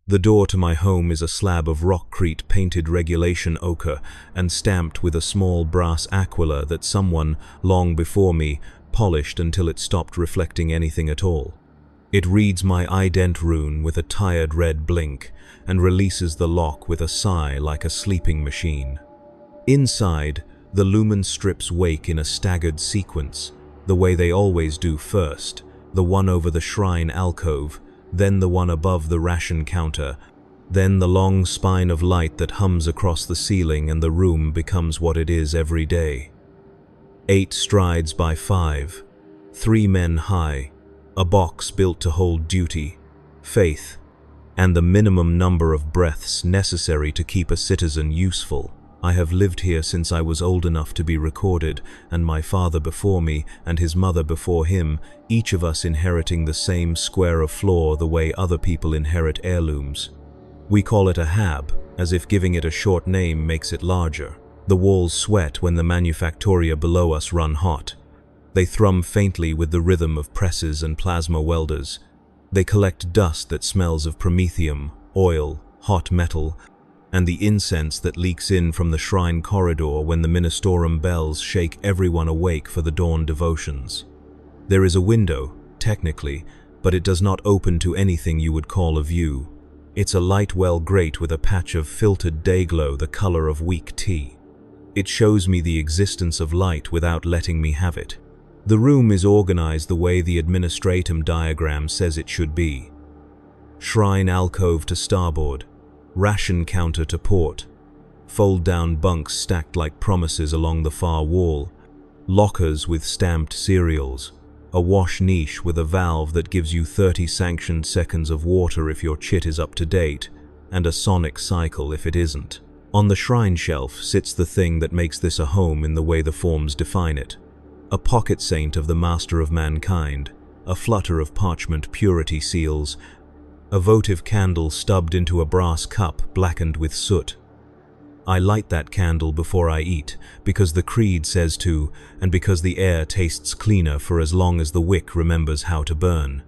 The door to my home is a slab of rockcrete painted regulation ochre and stamped with a small brass aquila that someone, long before me, polished until it stopped reflecting anything at all. It reads my ident rune with a tired red blink and releases the lock with a sigh like a sleeping machine. Inside, the lumen strips wake in a staggered sequence, the way they always do first, the one over the shrine alcove, then the one above the ration counter, then the long spine of light that hums across the ceiling, and the room becomes what it is every day. 8 strides by 5, 3 men high, a box built to hold duty, faith, and the minimum number of breaths necessary to keep a citizen useful. I have lived here since I was old enough to be recorded, and my father before me and his mother before him, each of us inheriting the same square of floor the way other people inherit heirlooms. We call it a hab, as if giving it a short name makes it larger. The walls sweat when the manufactoria below us run hot. They thrum faintly with the rhythm of presses and plasma welders. They collect dust that smells of promethium, oil, hot metal, and the incense that leaks in from the shrine corridor when the ministorum bells shake everyone awake for the dawn devotions. There is a window, technically, but it does not open to anything you would call a view. It's a light well grate with a patch of filtered dayglow the color of weak tea. It shows me the existence of light without letting me have it. The room is organized the way the administratum diagram says it should be. Shrine alcove to starboard, ration counter to port, fold-down bunks stacked like promises along the far wall, lockers with stamped cereals, a wash niche with a valve that gives you 30 sanctioned seconds of water if your chit is up to date, and a sonic cycle if it isn't. On the shrine shelf sits the thing that makes this a home in the way the forms define it. A pocket saint of the master of mankind, a flutter of parchment purity seals, a votive candle stubbed into a brass cup blackened with soot. I light that candle before I eat, because the creed says to, and because the air tastes cleaner for as long as the wick remembers how to burn.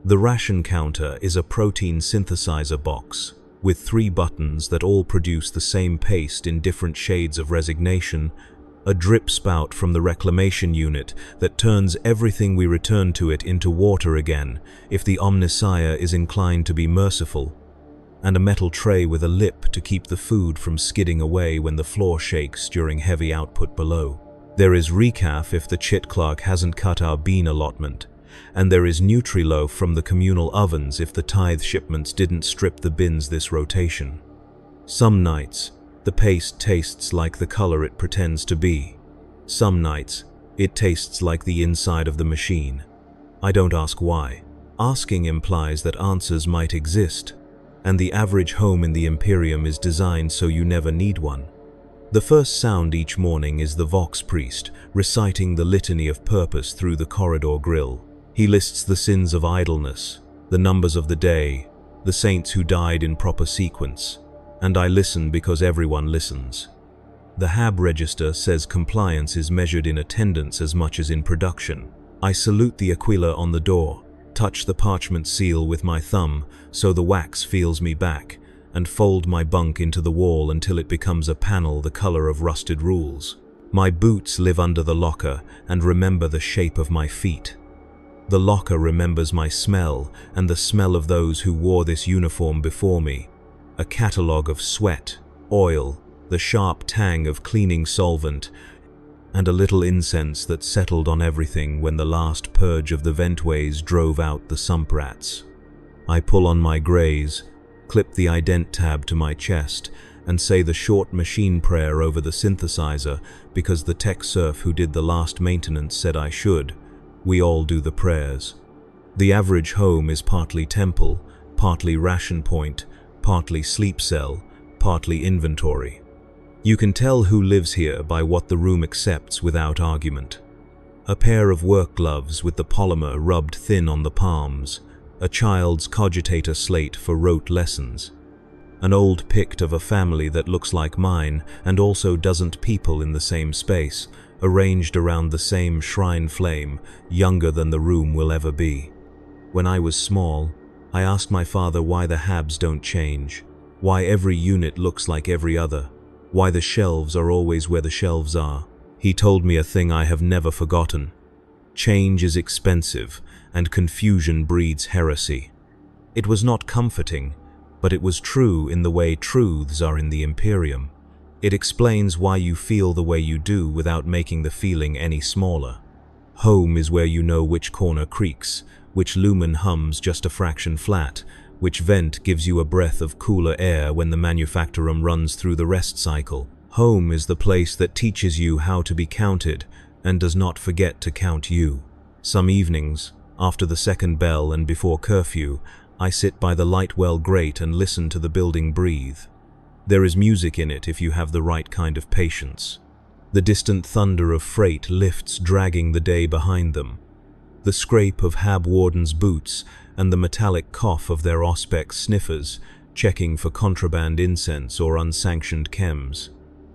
The ration counter is a protein synthesizer box, with 3 buttons that all produce the same paste in different shades of resignation, a drip spout from the reclamation unit that turns everything we return to it into water again if the omniscient is inclined to be merciful, and a metal tray with a lip to keep the food from skidding away when the floor shakes during heavy output below. There is recaf if the chit clerk hasn't cut our bean allotment, and there is Nutriloaf from the communal ovens if the tithe shipments didn't strip the bins this rotation. Some nights, the paste tastes like the color it pretends to be. Some nights, it tastes like the inside of the machine. I don't ask why. Asking implies that answers might exist, and the average home in the Imperium is designed so you never need one. The first sound each morning is the Vox priest reciting the litany of purpose through the corridor grill. He lists the sins of idleness, the numbers of the day, the saints who died in proper sequence, and I listen because everyone listens. The HAB register says compliance is measured in attendance as much as in production. I salute the aquila on the door, touch the parchment seal with my thumb so the wax feels me back, and fold my bunk into the wall until it becomes a panel the color of rusted rules. My boots live under the locker and remember the shape of my feet. The locker remembers my smell and the smell of those who wore this uniform before me. A catalogue of sweat, oil, the sharp tang of cleaning solvent, and a little incense that settled on everything when the last purge of the ventways drove out the sump rats. I pull on my greys, clip the ident tab to my chest, and say the short machine prayer over the synthesizer because the tech serf who did the last maintenance said I should. We all do the prayers. The average home is partly temple, partly ration point, partly sleep cell, partly inventory. You can tell who lives here by what the room accepts without argument. A pair of work gloves with the polymer rubbed thin on the palms, a child's cogitator slate for rote lessons, an old pict of a family that looks like mine and also doesn't people in the same space, arranged around the same shrine flame, younger than the room will ever be. When I was small, I asked my father why the habs don't change, why every unit looks like every other, why the shelves are always where the shelves are. He told me a thing I have never forgotten. Change is expensive, and confusion breeds heresy. It was not comforting, but it was true in the way truths are in the Imperium. It explains why you feel the way you do without making the feeling any smaller. Home is where you know which corner creaks, which lumen hums just a fraction flat, which vent gives you a breath of cooler air when the manufactorum runs through the rest cycle. Home is the place that teaches you how to be counted and does not forget to count you. Some evenings, after the second bell and before curfew, I sit by the Lightwell grate and listen to the building breathe. There is music in it if you have the right kind of patience. The distant thunder of freight lifts dragging the day behind them. The scrape of hab wardens' boots and the metallic cough of their auspex sniffers, checking for contraband incense or unsanctioned chems.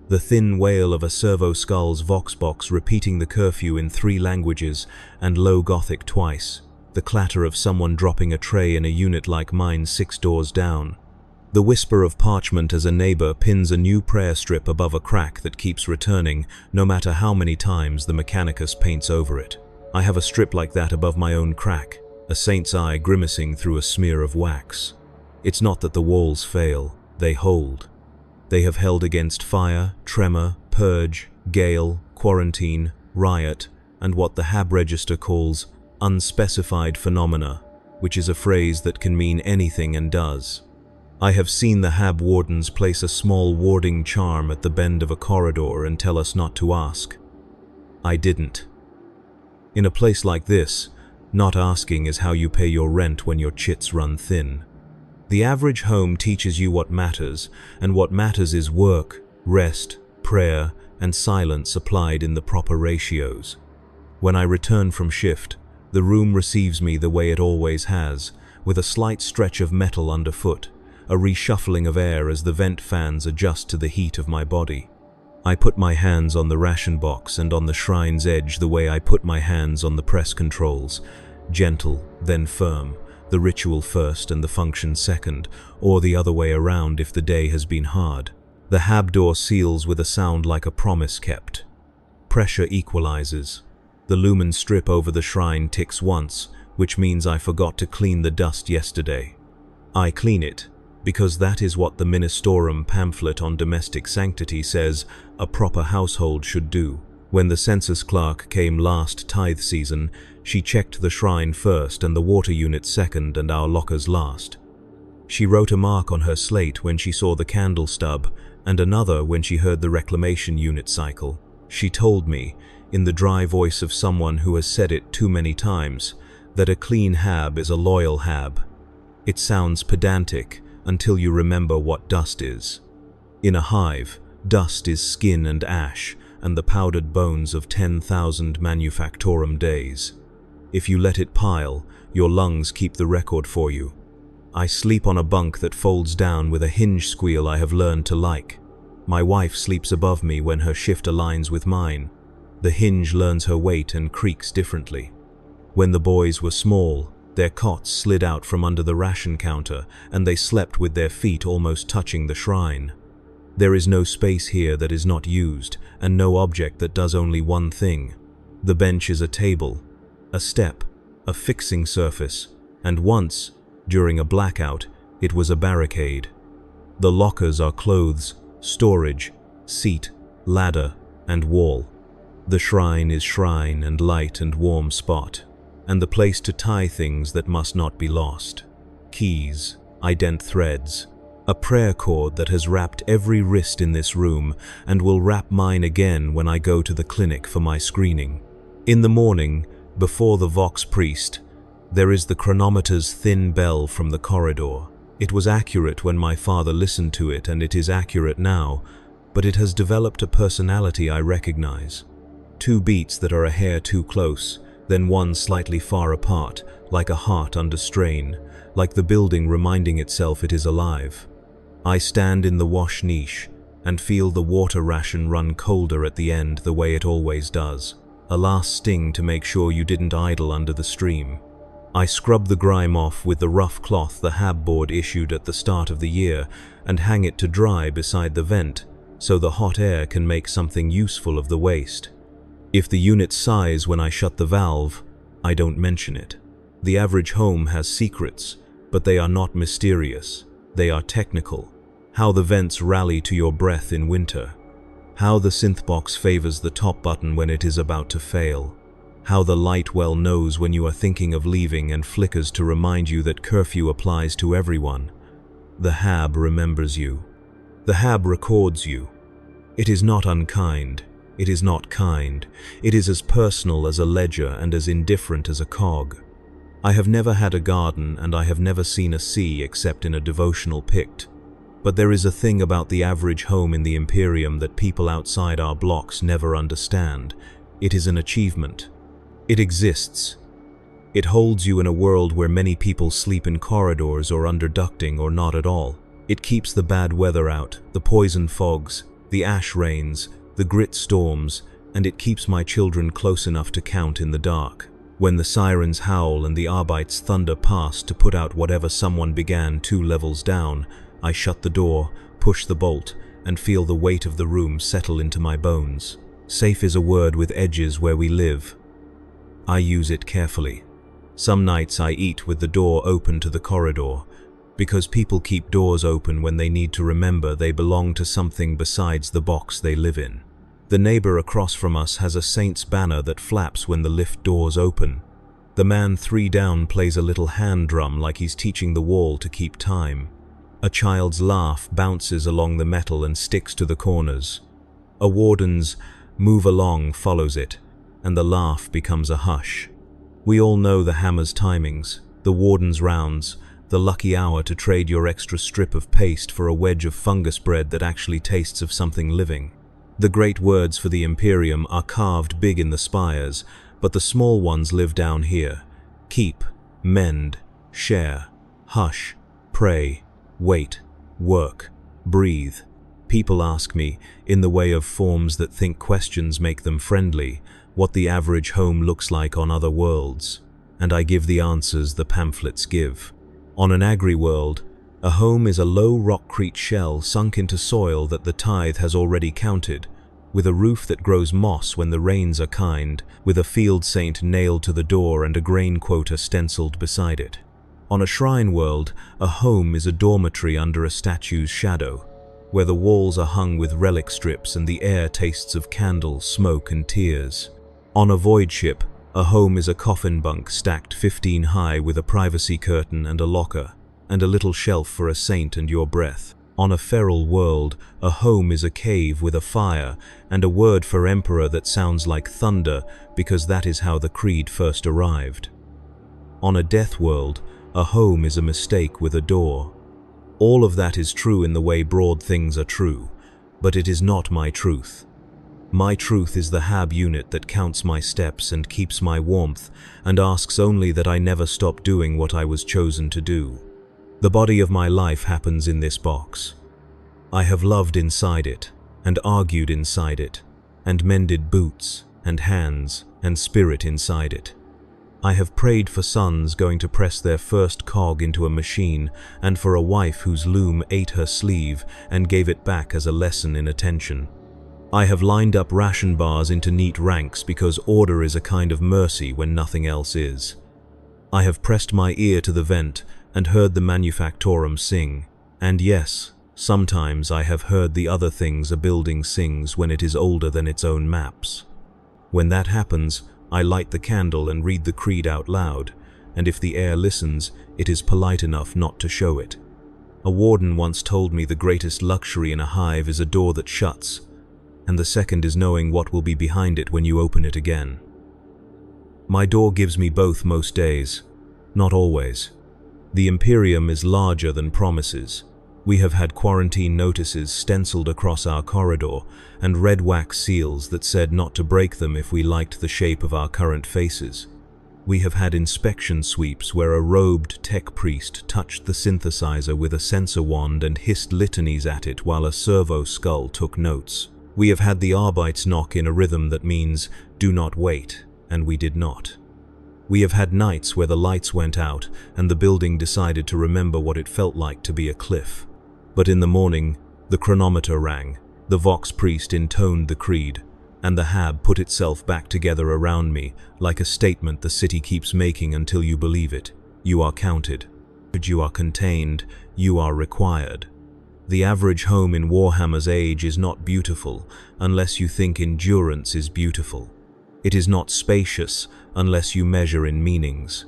The thin wail of a servo skull's voxbox repeating the curfew in 3 languages and low Gothic twice. The clatter of someone dropping a tray in a unit like mine 6 doors down. The whisper of parchment as a neighbor pins a new prayer strip above a crack that keeps returning, no matter how many times the mechanicus paints over it. I have a strip like that above my own crack, a saint's eye grimacing through a smear of wax. It's not that the walls fail, they hold. They have held against fire, tremor, purge, gale, quarantine, riot, and what the Hab Register calls unspecified phenomena, which is a phrase that can mean anything and does. I have seen the Hab wardens place a small warding charm at the bend of a corridor and tell us not to ask. I didn't. In a place like this, not asking is how you pay your rent when your chits run thin. The average home teaches you what matters, and what matters is work, rest, prayer, and silence applied in the proper ratios. When I return from shift, the room receives me the way it always has, with a slight stretch of metal underfoot, a reshuffling of air as the vent fans adjust to the heat of my body. I put my hands on the ration box and on the shrine's edge the way I put my hands on the press controls, gentle, then firm, the ritual first and the function second, or the other way around if the day has been hard. The hab door seals with a sound like a promise kept. Pressure equalizes. The lumen strip over the shrine ticks once, which means I forgot to clean the dust yesterday. I clean it, because that is what the Ministorum pamphlet on domestic sanctity says a proper household should do. When the census clerk came last tithe season, she checked the shrine first and the water unit second and our lockers last. She wrote a mark on her slate when she saw the candle stub and another when she heard the reclamation unit cycle. She told me, in the dry voice of someone who has said it too many times, that a clean hab is a loyal hab. It sounds pedantic until you remember what dust is. In a hive, dust is skin and ash and the powdered bones of 10,000 manufactorum days. If you let it pile, your lungs keep the record for you. I sleep on a bunk that folds down with a hinge squeal I have learned to like. My wife sleeps above me when her shift aligns with mine. The hinge learns her weight and creaks differently. When the boys were small, their cots slid out from under the ration counter and they slept with their feet almost touching the shrine. There is no space here that is not used and no object that does only one thing. The bench is a table, a step, a fixing surface, and once, during a blackout, it was a barricade. The lockers are clothes, storage, seat, ladder, and wall. The shrine is shrine and light and warm spot, and the place to tie things that must not be lost. Keys, ident threads, a prayer cord that has wrapped every wrist in this room and will wrap mine again when I go to the clinic for my screening. In the morning, before the Vox priest, there is the chronometer's thin bell from the corridor. It was accurate when my father listened to it and it is accurate now, but it has developed a personality I recognize. 2 beats that are a hair too close, then one slightly far apart, like a heart under strain, like the building reminding itself it is alive. I stand in the wash niche and feel the water ration run colder at the end the way it always does. A last sting to make sure you didn't idle under the stream. I scrub the grime off with the rough cloth the hab board issued at the start of the year and hang it to dry beside the vent so the hot air can make something useful of the waste. If the unit sighs when I shut the valve, I don't mention it. The average home has secrets, but they are not mysterious. They are technical. How the vents rally to your breath in winter. How the synth box favors the top button when it is about to fail. How the light well knows when you are thinking of leaving and flickers to remind you that curfew applies to everyone. The hab remembers you. The hab records you. It is not unkind. It is not kind. It is as personal as a ledger and as indifferent as a cog. I have never had a garden and I have never seen a sea except in a devotional pict. But there is a thing about the average home in the Imperium that people outside our blocks never understand. It is an achievement. It exists. It holds you in a world where many people sleep in corridors or under ducting or not at all. It keeps the bad weather out, the poison fogs, the ash rains, the grit storms, and it keeps my children close enough to count in the dark. When the sirens howl and the Arbeits thunder past to put out whatever someone began 2 levels down, I shut the door, push the bolt, and feel the weight of the room settle into my bones. Safe is a word with edges where we live. I use it carefully. Some nights I eat with the door open to the corridor, because people keep doors open when they need to remember they belong to something besides the box they live in. The neighbor across from us has a saint's banner that flaps when the lift doors open. The man 3 down plays a little hand drum like he's teaching the wall to keep time. A child's laugh bounces along the metal and sticks to the corners. A warden's "move along" follows it, and the laugh becomes a hush. We all know the hammer's timings, the warden's rounds, the lucky hour to trade your extra strip of paste for a wedge of fungus bread that actually tastes of something living. The great words for the Imperium are carved big in the spires, but the small ones live down here. Keep, mend, share, hush, pray, wait, work, breathe. People ask me, in the way of forms that think questions make them friendly, what the average home looks like on other worlds, and I give the answers the pamphlets give. On an agri-world, a home is a low rockcrete shell sunk into soil that the tithe has already counted, with a roof that grows moss when the rains are kind, with a field saint nailed to the door and a grain quota stenciled beside it. On a shrine world, a home is a dormitory under a statue's shadow, where the walls are hung with relic strips and the air tastes of candles, smoke and tears. On a void ship, a home is a coffin bunk stacked 15 high with a privacy curtain and a locker, and a little shelf for a saint and your breath. On a feral world, a home is a cave with a fire and a word for emperor that sounds like thunder because that is how the creed first arrived. On a death world, a home is a mistake with a door. All of that is true in the way broad things are true, but it is not my truth. My truth is the hab unit that counts my steps and keeps my warmth and asks only that I never stop doing what I was chosen to do. The body of my life happens in this box. I have loved inside it, and argued inside it, and mended boots, and hands, and spirit inside it. I have prayed for sons going to press their first cog into a machine, and for a wife whose loom ate her sleeve and gave it back as a lesson in attention. I have lined up ration bars into neat ranks because order is a kind of mercy when nothing else is. I have pressed my ear to the vent and heard the manufactorum sing, and yes, sometimes I have heard the other things a building sings when it is older than its own maps. When that happens, I light the candle and read the creed out loud, and if the air listens, it is polite enough not to show it. A warden once told me the greatest luxury in a hive is a door that shuts, and the second is knowing what will be behind it when you open it again. My door gives me both most days, not always. The Imperium is larger than promises. We have had quarantine notices stenciled across our corridor and red wax seals that said not to break them if we liked the shape of our current faces. We have had inspection sweeps where a robed tech priest touched the synthesizer with a sensor wand and hissed litanies at it while a servo skull took notes. We have had the Arbeits knock in a rhythm that means, "do not wait," and we did not. We have had nights where the lights went out and the building decided to remember what it felt like to be a cliff. But in the morning, the chronometer rang, the Vox Priest intoned the creed, and the hab put itself back together around me like a statement the city keeps making until you believe it. You are counted. You are contained. You are required. The average home in Warhammer's age is not beautiful unless you think endurance is beautiful. It is not spacious unless you measure in meanings.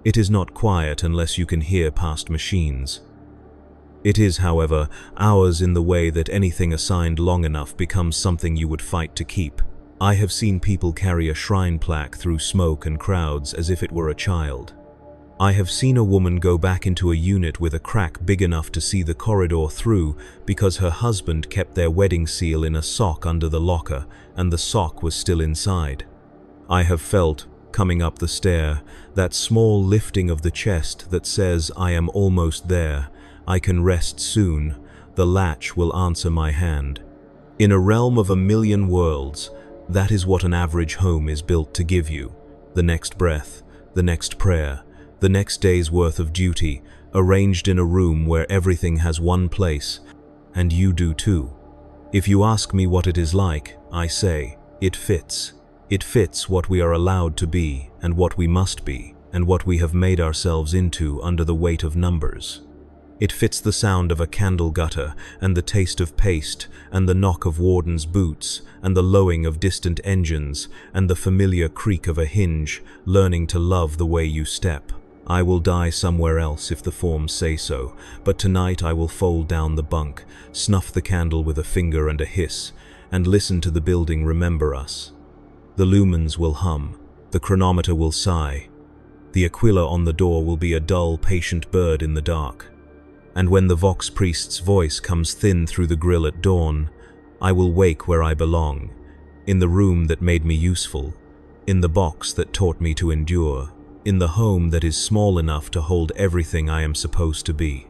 It is not quiet unless you can hear past machines. It is, however, ours in the way that anything assigned long enough becomes something you would fight to keep. I have seen people carry a shrine plaque through smoke and crowds as if it were a child. I have seen a woman go back into a unit with a crack big enough to see the corridor through because her husband kept their wedding seal in a sock under the locker and the sock was still inside. I have felt, coming up the stair, that small lifting of the chest that says, I am almost there, I can rest soon, the latch will answer my hand. In a realm of a million worlds, that is what an average home is built to give you. The next breath, the next prayer, the next day's worth of duty, arranged in a room where everything has one place, and you do too. If you ask me what it is like, I say, it fits. It fits what we are allowed to be, and what we must be, and what we have made ourselves into under the weight of numbers. It fits the sound of a candle gutter, and the taste of paste, and the knock of wardens' boots, and the lowing of distant engines, and the familiar creak of a hinge, learning to love the way you step. I will die somewhere else if the forms say so, but tonight I will fold down the bunk, snuff the candle with a finger and a hiss, and listen to the building remember us. The lumens will hum, the chronometer will sigh. The Aquila on the door will be a dull, patient bird in the dark. And when the Vox Priest's voice comes thin through the grill at dawn, I will wake where I belong, in the room that made me useful, in the box that taught me to endure, in the home that is small enough to hold everything I am supposed to be.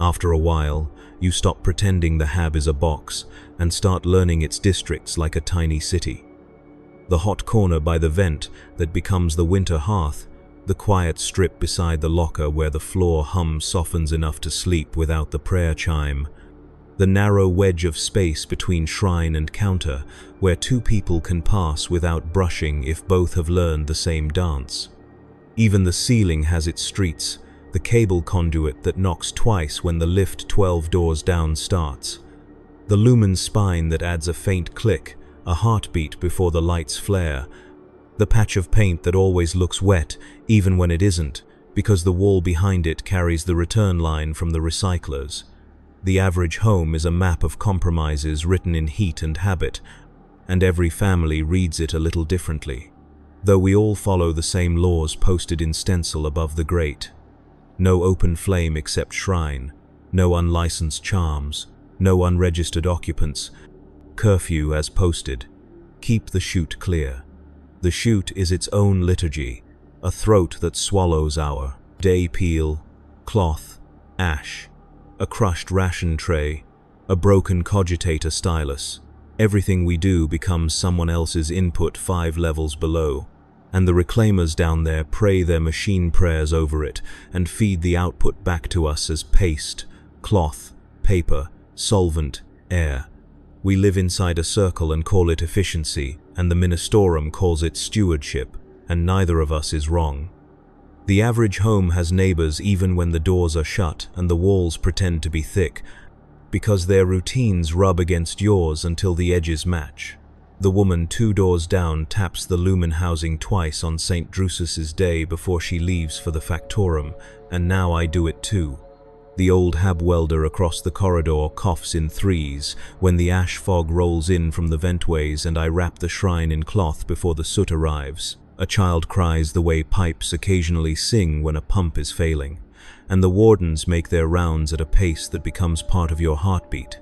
After a while, you stop pretending the hab is a box and start learning its districts like a tiny city. The hot corner by the vent that becomes the winter hearth, the quiet strip beside the locker where the floor hum softens enough to sleep without the prayer chime, the narrow wedge of space between shrine and counter where two people can pass without brushing if both have learned the same dance. Even the ceiling has its streets, the cable conduit that knocks twice when the lift 12 doors down starts, the lumen spine that adds a faint click, a heartbeat before the lights flare, the patch of paint that always looks wet even when it isn't, because the wall behind it carries the return line from the recyclers. The average home is a map of compromises written in heat and habit, and every family reads it a little differently, though we all follow the same laws posted in stencil above the grate. No open flame except shrine, no unlicensed charms, no unregistered occupants, curfew as posted. Keep the chute clear. The chute is its own liturgy, a throat that swallows our day peel, cloth, ash, a crushed ration tray, a broken cogitator stylus. Everything we do becomes someone else's input 5 levels below, and the reclaimers down there pray their machine prayers over it and feed the output back to us as paste, cloth, paper, solvent, air. We live inside a circle and call it efficiency, and the Ministorum calls it stewardship, and neither of us is wrong. The average home has neighbors even when the doors are shut and the walls pretend to be thick, because their routines rub against yours until the edges match. The woman 2 doors down taps the lumen housing twice on St. Drusus's day before she leaves for the factorum, and now I do it too. The old hab welder across the corridor coughs in 3s when the ash fog rolls in from the ventways and I wrap the shrine in cloth before the soot arrives. A child cries the way pipes occasionally sing when a pump is failing, and the wardens make their rounds at a pace that becomes part of your heartbeat.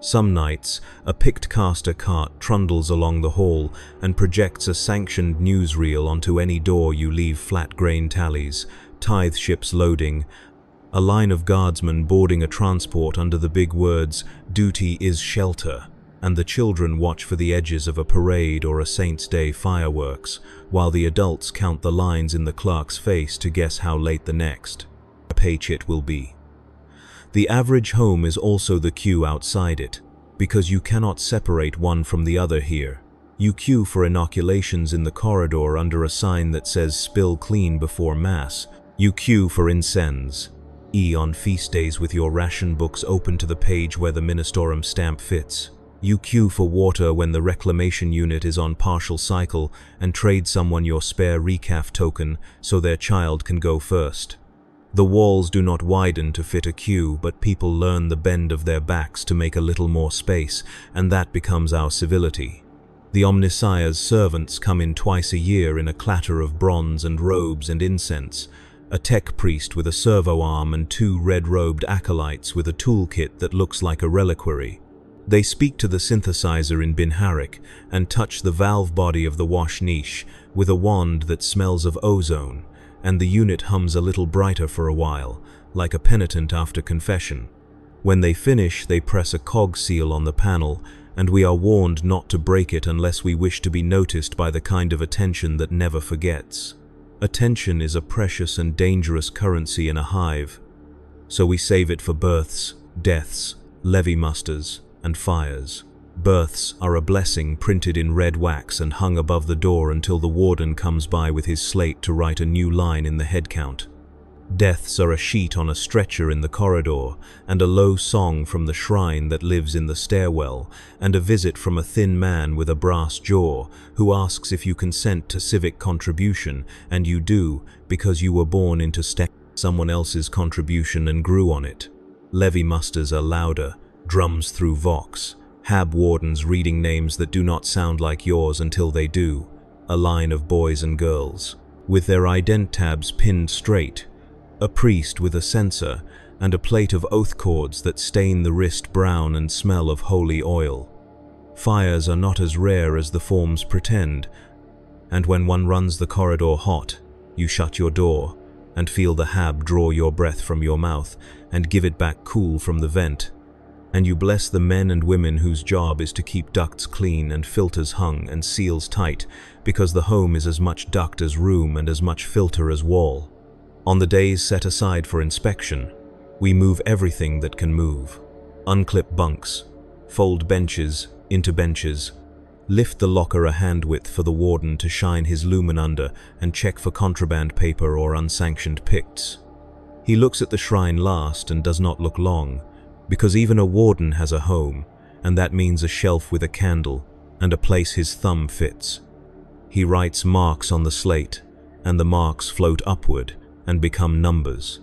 Some nights, a picked caster cart trundles along the hall and projects a sanctioned newsreel onto any door you leave flat grain tallies, tithe ships loading, a line of guardsmen boarding a transport under the big words, "Duty is shelter." and the children watch for the edges of a parade or a Saint's Day fireworks, while the adults count the lines in the clerk's face to guess how late the next page it will be. The average home is also the queue outside it, because you cannot separate one from the other here. You queue for inoculations in the corridor under a sign that says "Spill clean before Mass." You queue for incense on feast days with your ration books open to the page where the Ministorum stamp fits. You queue for water when the reclamation unit is on partial cycle and trade someone your spare recaf token so their child can go first. The walls do not widen to fit a queue, but people learn the bend of their backs to make a little more space, and that becomes our civility. The Omnissiah's servants come in twice a year in a clatter of bronze and robes and incense, a tech priest with a servo arm and two red-robed acolytes with a toolkit that looks like a reliquary. They speak to the synthesizer in Binharik and touch the valve body of the wash niche with a wand that smells of ozone, and the unit hums a little brighter for a while, like a penitent after confession. When they finish, they press a cog seal on the panel, and we are warned not to break it unless we wish to be noticed by the kind of attention that never forgets. Attention is a precious and dangerous currency in a hive, so we save it for births, deaths, levy musters, and fires. Births are a blessing printed in red wax and hung above the door until the warden comes by with his slate to write a new line in the head count. Deaths are a sheet on a stretcher in the corridor, and a low song from the shrine that lives in the stairwell, and a visit from a thin man with a brass jaw who asks if you consent to civic contribution, and you do, because you were born into someone else's contribution and grew on it. Levy musters are louder, drums through vox, hab wardens reading names that do not sound like yours until they do, a line of boys and girls, with their ident tabs pinned straight, a priest with a censer, and a plate of oath cords that stain the wrist brown and smell of holy oil. Fires are not as rare as the forms pretend, and when one runs the corridor hot, you shut your door and feel the hab draw your breath from your mouth and give it back cool from the vent, and you bless the men and women whose job is to keep ducts clean and filters hung and seals tight, because the home is as much duct as room and as much filter as wall. On the days set aside for inspection, we move everything that can move. Unclip bunks, fold benches into benches, lift the locker a hand-width for the warden to shine his lumen under and check for contraband paper or unsanctioned picts. He looks at the shrine last and does not look long, because even a warden has a home, and that means a shelf with a candle and a place his thumb fits. He writes marks on the slate, and the marks float upward and become numbers.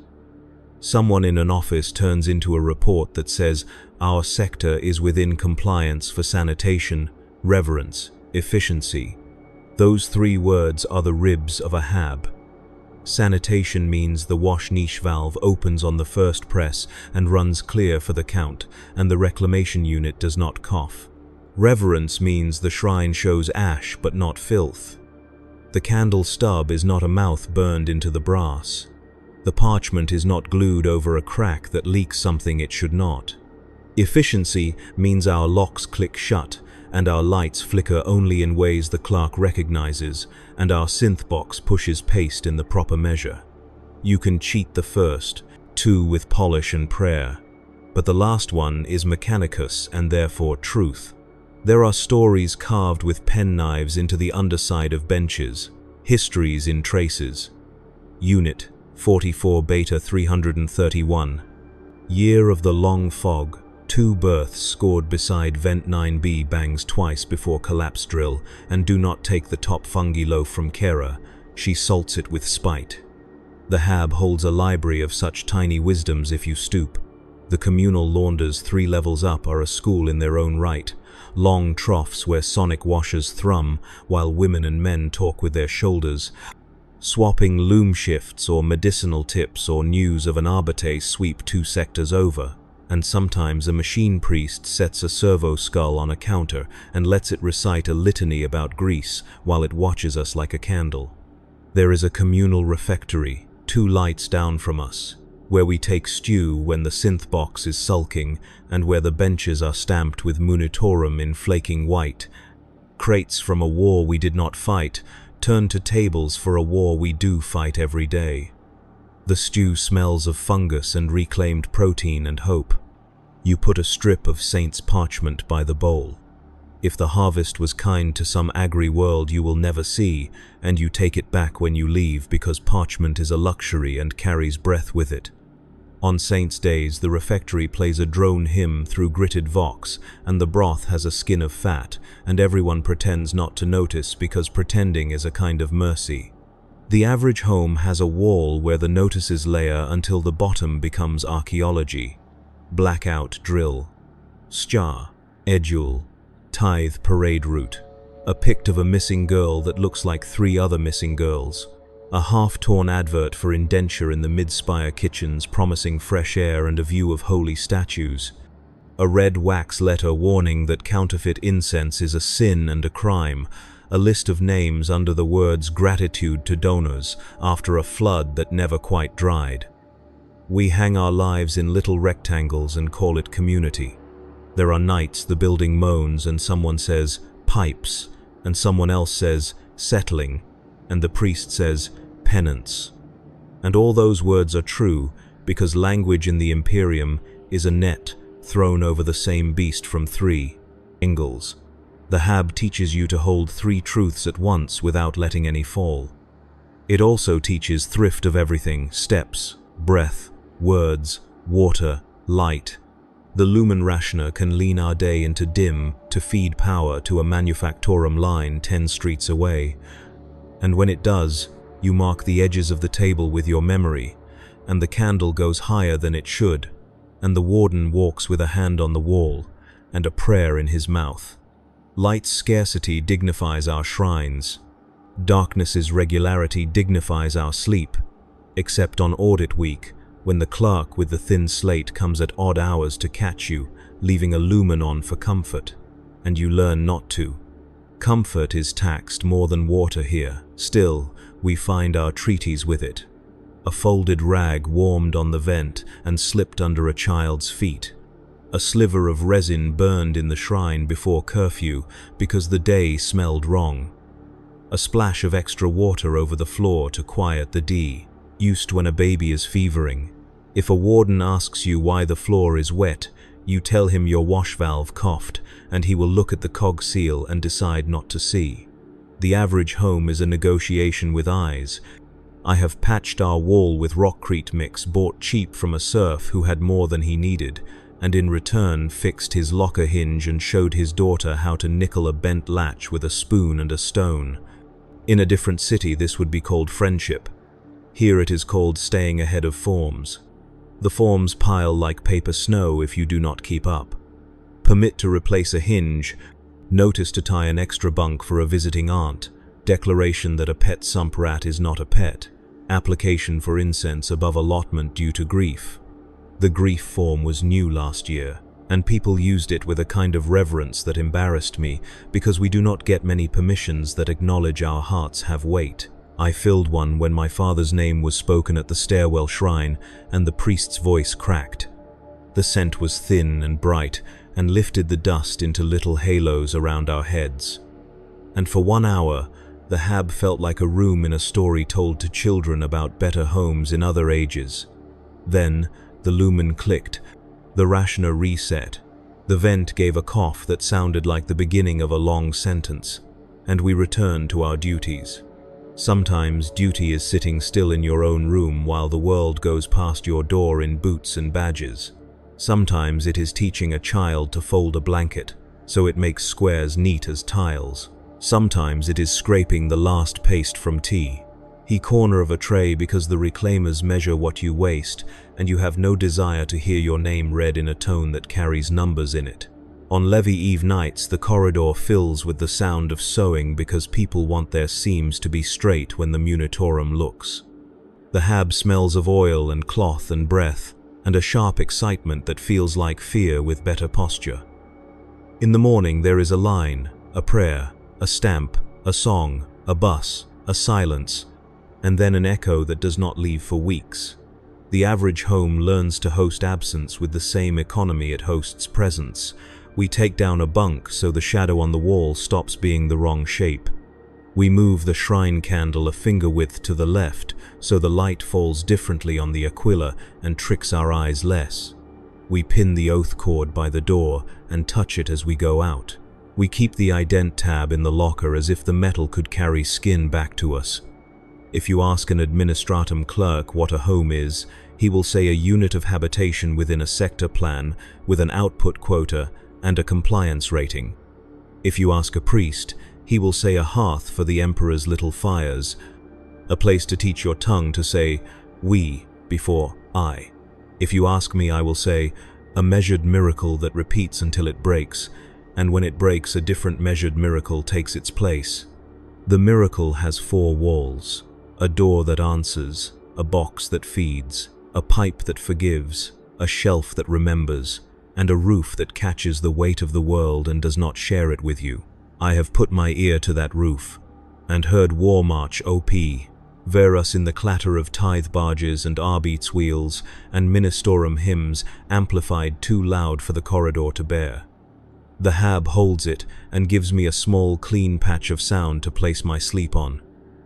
Someone in an office turns into a report that says, "Our sector is within compliance for sanitation, reverence, efficiency." Those three words are the ribs of a hab. Sanitation means the wash niche valve opens on the first press and runs clear for the count, and the reclamation unit does not cough. Reverence means the shrine shows ash but not filth. The candle stub is not a mouth burned into the brass. The parchment is not glued over a crack that leaks something it should not. Efficiency means our locks click shut, and our lights flicker only in ways the clerk recognizes, and our synth box pushes paste in the proper measure. You can cheat the first, two with polish and prayer, but the last one is mechanicus and therefore truth. There are stories carved with penknives into the underside of benches, histories in traces. Unit 44 Beta 331. Year of the long fog. 2 births scored beside vent 9B bangs twice before collapse drill, and do not take the top fungi loaf from Kera, she salts it with spite. The hab holds a library of such tiny wisdoms if you stoop. The communal launders 3 levels up are a school in their own right, long troughs where sonic washers thrum while women and men talk with their shoulders, swapping loom shifts or medicinal tips or news of an arbite sweep 2 sectors over. And sometimes a machine priest sets a servo skull on a counter and lets it recite a litany about Greece while it watches us like a candle. There is a communal refectory, 2 lights down from us. where we take stew when the synth box is sulking, and where the benches are stamped with Millennium in flaking white. Crates from a war we did not fight, turn to tables for a war we do fight every day. The stew smells of fungus and reclaimed protein and hope. You put a strip of saint's parchment by the bowl. If the harvest was kind to some agri-world you will never see, and you take it back when you leave because parchment is a luxury and carries breath with it. On saints' days the refectory plays a drone hymn through gritted vox, and the broth has a skin of fat, and everyone pretends not to notice because pretending is a kind of mercy. The average home has a wall where the notices layer until the bottom becomes archaeology. Blackout drill, star, edule, tithe parade route, a pict of a missing girl that looks like 3 other missing girls, a half-torn advert for indenture in the mid-spire kitchens promising fresh air and a view of holy statues, a red wax letter warning that counterfeit incense is a sin and a crime, a list of names under the words gratitude to donors after a flood that never quite dried. We hang our lives in little rectangles and call it community. There are nights the building moans and someone says, pipes, and someone else says, settling, and the priest says, penance. And all those words are true because language in the Imperium is a net thrown over the same beast from 3 angles. The hab teaches you to hold 3 truths at once without letting any fall. It also teaches thrift of everything, steps, breath, words, water, light. The lumen rationer can lean our day into dim to feed power to a manufactorum line 10 streets away. And when it does, you mark the edges of the table with your memory, and the candle goes higher than it should, and the warden walks with a hand on the wall and a prayer in his mouth. Light's scarcity dignifies our shrines. Darkness's regularity dignifies our sleep, except on audit week, when the clerk with the thin slate comes at odd hours to catch you, leaving a lumen on for comfort, and you learn not to. Comfort is taxed more than water here. Still, we find our treaties with it. A folded rag warmed on the vent and slipped under a child's feet. A sliver of resin burned in the shrine before curfew because the day smelled wrong. A splash of extra water over the floor to quiet the D, used when a baby is fevering. If a warden asks you why the floor is wet, you tell him your wash valve coughed, and he will look at the cog seal and decide not to see. The average home is a negotiation with eyes. I have patched our wall with rockcrete mix bought cheap from a serf who had more than he needed, and in return fixed his locker hinge and showed his daughter how to nickel a bent latch with a spoon and a stone. In a different city this would be called friendship. Here it is called staying ahead of forms. The forms pile like paper snow if you do not keep up. Permit to replace a hinge, notice to tie an extra bunk for a visiting aunt, declaration that a pet sump rat is not a pet, application for incense above allotment due to grief. The grief form was new last year, and people used it with a kind of reverence that embarrassed me because we do not get many permissions that acknowledge our hearts have weight. I filled one when my father's name was spoken at the stairwell shrine and the priest's voice cracked. The scent was thin and bright and lifted the dust into little halos around our heads. And for 1 hour, the hab felt like a room in a story told to children about better homes in other ages. Then, the lumen clicked, the rationer reset, the vent gave a cough that sounded like the beginning of a long sentence, and we returned to our duties. Sometimes duty is sitting still in your own room while the world goes past your door in boots and badges. Sometimes it is teaching a child to fold a blanket, so it makes squares neat as tiles. Sometimes it is scraping the last paste from tea. He corner of a tray because the reclaimers measure what you waste, and you have no desire to hear your name read in a tone that carries numbers in it. On Levy Eve nights, the corridor fills with the sound of sewing because people want their seams to be straight when the Millennium looks. The hab smells of oil and cloth and breath, and a sharp excitement that feels like fear with better posture. In the morning there is a line, a prayer, a stamp, a song, a bus, a silence, and then an echo that does not leave for weeks. The average home learns to host absence with the same economy it hosts presence. We take down a bunk so the shadow on the wall stops being the wrong shape. We move the shrine candle a finger width to the left so the light falls differently on the aquila and tricks our eyes less. We pin the oath cord by the door and touch it as we go out. We keep the ident tab in the locker as if the metal could carry skin back to us. If you ask an administratum clerk what a home is, he will say a unit of habitation within a sector plan with an output quota and a compliance rating. If you ask a priest, he will say a hearth for the emperor's little fires, a place to teach your tongue to say we before I. If you ask me, I will say a measured miracle that repeats until it breaks, and when it breaks, a different measured miracle takes its place. The miracle has 4 walls, a door that answers, a box that feeds, a pipe that forgives, a shelf that remembers, and a roof that catches the weight of the world and does not share it with you. I have put my ear to that roof, and heard War March OP, Verus in the clatter of tithe barges and arbeats wheels, and ministorum hymns amplified too loud for the corridor to bear. The hab holds it and gives me a small clean patch of sound to place my sleep on.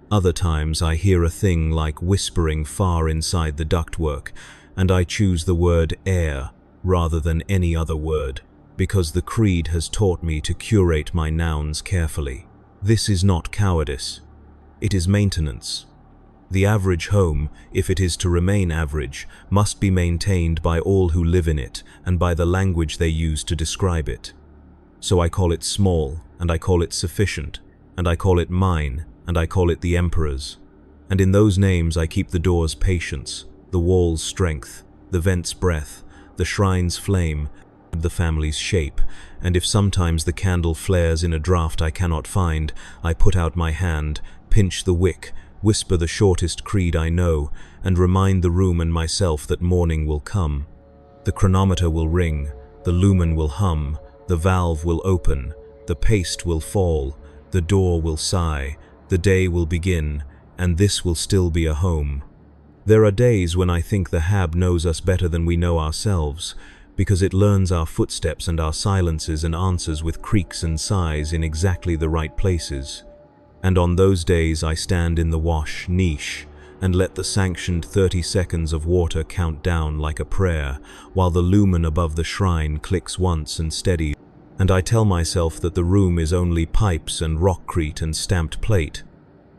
Other times I hear a thing like whispering far inside the ductwork, and I choose the word air rather than any other word, because the creed has taught me to curate my nouns carefully. This is not cowardice. It is maintenance. The average home, if it is to remain average, must be maintained by all who live in it and by the language they use to describe it. So I call it small, and I call it sufficient, and I call it mine, and I call it the emperor's. And in those names I keep the door's patience, the wall's strength, the vent's breath, the shrine's flame, the family's shape, and if sometimes the candle flares in a draught I cannot find, I put out my hand, pinch the wick, whisper the shortest creed I know, and remind the room and myself that morning will come. The chronometer will ring, the lumen will hum, the valve will open, the paste will fall, the door will sigh, the day will begin, and this will still be a home. There are days when I think the hab knows us better than we know ourselves, because it learns our footsteps and our silences and answers with creaks and sighs in exactly the right places. And on those days I stand in the wash niche and let the sanctioned 30 seconds of water count down like a prayer, while the lumen above the shrine clicks once and steadies, and I tell myself that the room is only pipes and rockcrete and stamped plate.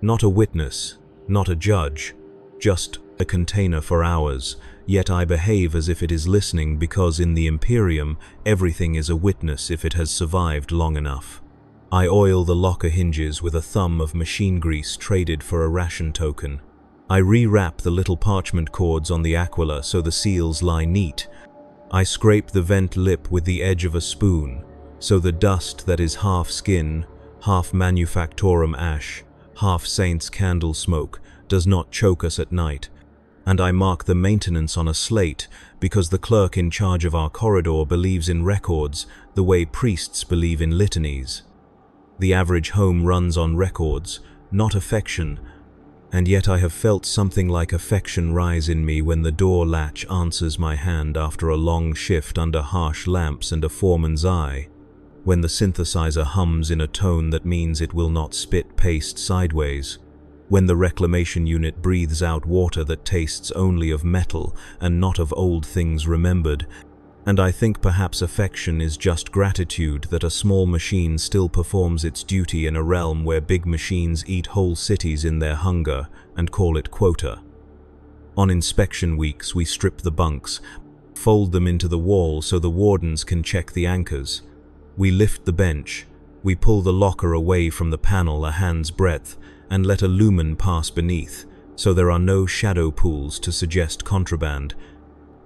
Not a witness, not a judge, just a container for hours, yet I behave as if it is listening because in the Imperium everything is a witness if it has survived long enough. I oil the locker hinges with a thumb of machine grease traded for a ration token. I re-wrap the little parchment cords on the aquila so the seals lie neat. I scrape the vent lip with the edge of a spoon, so the dust that is half skin, half manufactorum ash, half saint's candle smoke does not choke us at night. And I mark the maintenance on a slate because the clerk in charge of our corridor believes in records the way priests believe in litanies. The average home runs on records, not affection, and yet I have felt something like affection rise in me when the door latch answers my hand after a long shift under harsh lamps and a foreman's eye, when the synthesizer hums in a tone that means it will not spit paste sideways, when the reclamation unit breathes out water that tastes only of metal and not of old things remembered, and I think perhaps affection is just gratitude that a small machine still performs its duty in a realm where big machines eat whole cities in their hunger and call it quota. On inspection weeks we strip the bunks, fold them into the wall so the wardens can check the anchors. We lift the bench, we pull the locker away from the panel a hand's breadth and let a lumen pass beneath, so there are no shadow pools to suggest contraband,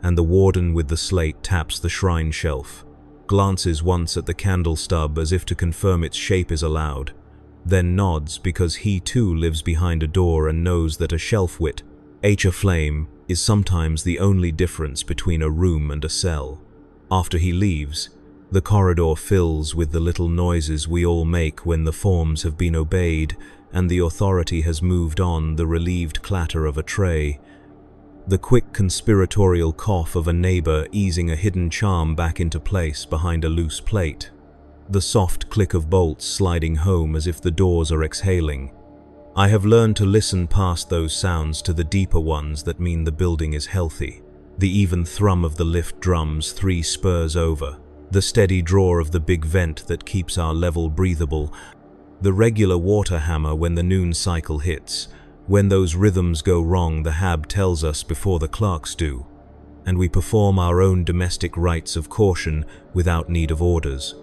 and the warden with the slate taps the shrine shelf, glances once at the candle stub as if to confirm its shape is allowed, then nods because he too lives behind a door and knows that a shelf wit, a flame, is sometimes the only difference between a room and a cell. After he leaves, the corridor fills with the little noises we all make when the forms have been obeyed and the authority has moved on, the relieved clatter of a tray, The quick conspiratorial cough of a neighbor easing a hidden charm back into place behind a loose plate. The soft click of bolts sliding home as if the doors are exhaling. I have learned to listen past those sounds to the deeper ones that mean the building is healthy. The even thrum of the lift drums 3 spurs over. The steady draw of the big vent that keeps our level breathable. The regular water hammer when the noon cycle hits. When those rhythms go wrong, the hab tells us before the clerks do. And we perform our own domestic rites of caution without need of orders.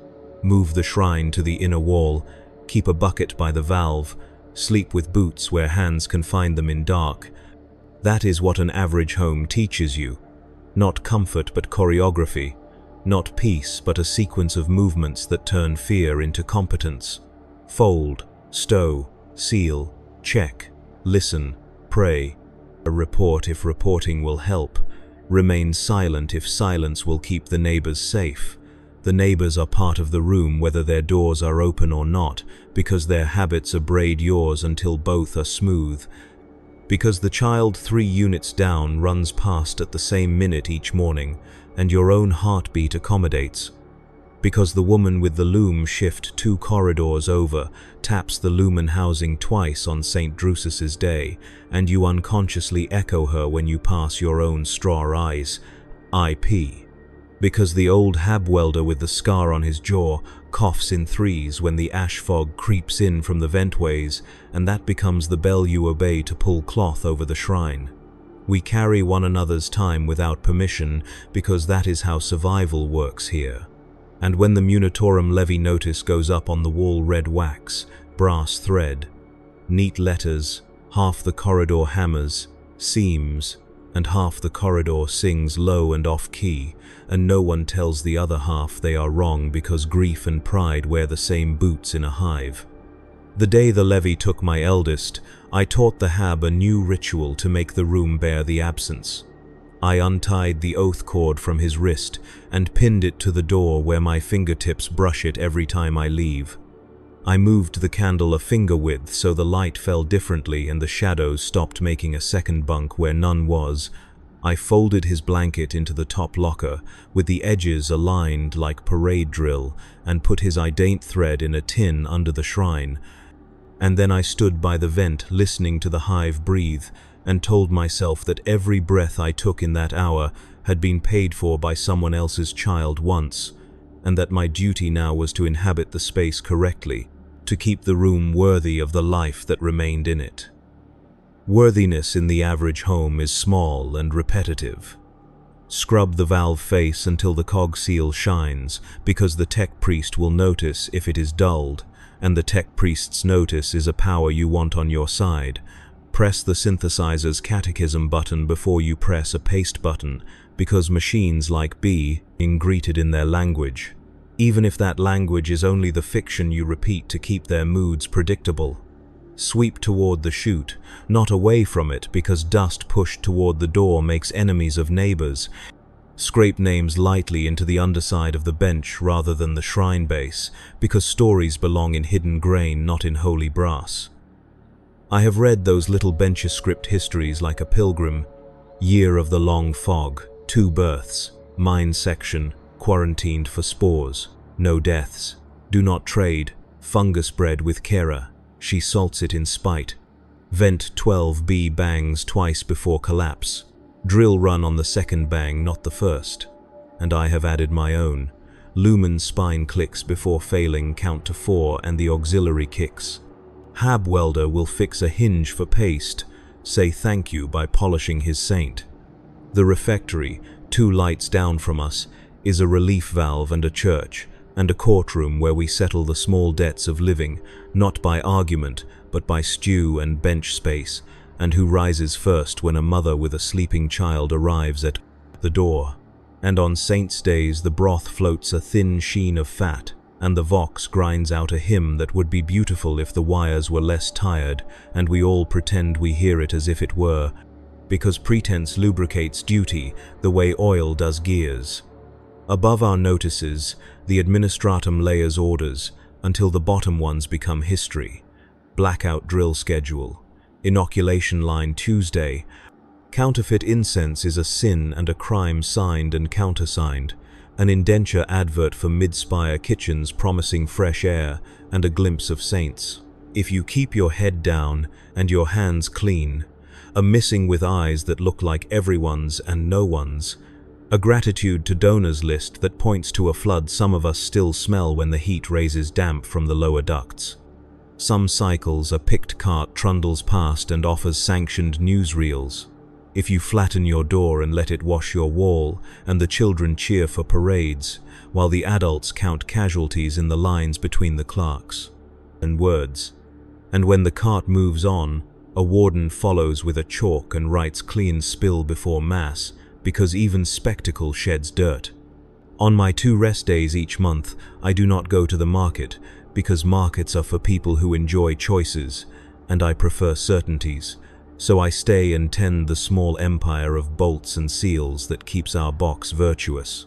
Move the shrine to the inner wall, keep a bucket by the valve, sleep with boots where hands can find them in dark. That is what an average home teaches you. Not comfort but choreography. Not peace but a sequence of movements that turn fear into competence. Fold, stow, seal, check, listen, pray. Report if reporting will help. Remain silent if silence will keep the neighbors safe. The neighbors are part of the room whether their doors are open or not, because their habits abrade yours until both are smooth. Because the child 3 units down runs past at the same minute each morning, and your own heartbeat accommodates. Because the woman with the loom shift 2 corridors over taps the lumen housing twice on St. Drusus's day, and you unconsciously echo her when you pass your own straw eyes. IP. Because the old hab welder with the scar on his jaw coughs in 3s when the ash fog creeps in from the ventways, and that becomes the bell you obey to pull cloth over the shrine. We carry one another's time without permission because that is how survival works here. And when the Munitorum levy notice goes up on the wall, red wax, brass thread, neat letters, half the corridor hammers, seams, and half the corridor sings low and off-key, and no one tells the other half they are wrong because grief and pride wear the same boots in a hive. The day the levy took my eldest, I taught the hab a new ritual to make the room bear the absence. I untied the oath cord from his wrist and pinned it to the door where my fingertips brush it every time I leave. I moved the candle a finger width so the light fell differently and the shadows stopped making a second bunk where none was. I folded his blanket into the top locker with the edges aligned like parade drill and put his ident thread in a tin under the shrine. And then I stood by the vent listening to the hive breathe and told myself that every breath I took in that hour had been paid for by someone else's child once, and that my duty now was to inhabit the space correctly, to keep the room worthy of the life that remained in it. Worthiness in the average home is small and repetitive. Scrub the valve face until the cog seal shines, because the tech priest will notice if it is dulled, and the tech priest's notice is a power you want on your side. Press the synthesizer's catechism button before you press a paste button, because machines like being greeted in their language, even if that language is only the fiction you repeat to keep their moods predictable. Sweep toward the chute, not away from it, because dust pushed toward the door makes enemies of neighbors. Scrape names lightly into the underside of the bench rather than the shrine base, because stories belong in hidden grain, not in holy brass. I have read those little benchescript histories like a pilgrim. Year of the long fog, 2 births, mine section, quarantined for spores, no deaths, do not trade, fungus bread with Kera, she salts it in spite. Vent 12B bangs twice before collapse. Drill run on the second bang, not the first. And I have added my own. Lumen spine clicks before failing, count to 4 and the auxiliary kicks. Hab welder will fix a hinge for paste, say thank you by polishing his saint. The refectory, 2 lights down from us, is a relief valve and a church, and a courtroom where we settle the small debts of living, not by argument, but by stew and bench space, and who rises first when a mother with a sleeping child arrives at the door. And on saints' days the broth floats a thin sheen of fat, and the vox grinds out a hymn that would be beautiful if the wires were less tired, and we all pretend we hear it as if it were, because pretense lubricates duty the way oil does gears. Above our notices, the administratum layers orders, until the bottom ones become history. Blackout drill schedule. Inoculation line Tuesday. Counterfeit incense is a sin and a crime signed and countersigned, an indenture advert for mid-spire kitchens promising fresh air and a glimpse of saints. If you keep your head down and your hands clean, a missing with eyes that look like everyone's and no one's, a gratitude to donors list that points to a flood some of us still smell when the heat raises damp from the lower ducts. Some cycles a picked cart trundles past and offers sanctioned newsreels. If you flatten your door and let it wash your wall, and the children cheer for parades, while the adults count casualties in the lines between the clerks and words. And when the cart moves on, a warden follows with a chalk and writes clean spill before mass, because even spectacle sheds dirt. On my 2 rest days each month, I do not go to the market, because markets are for people who enjoy choices, and I prefer certainties. So I stay and tend the small empire of bolts and seals that keeps our box virtuous.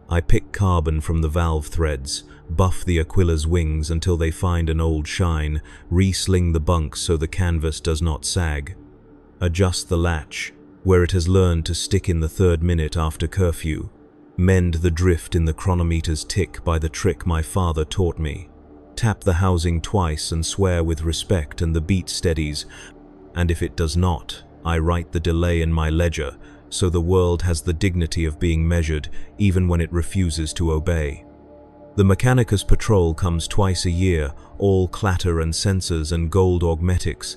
I pick carbon from the valve threads, buff the Aquila's wings until they find an old shine, re-sling the bunks so the canvas does not sag, adjust the latch where it has learned to stick in the 3rd minute after curfew, mend the drift in the chronometer's tick by the trick my father taught me, tap the housing twice and swear with respect and the beat steadies, and if it does not, I write the delay in my ledger so the world has the dignity of being measured even when it refuses to obey. The Mechanicus patrol comes twice a year, all clatter and sensors and gold augmetics,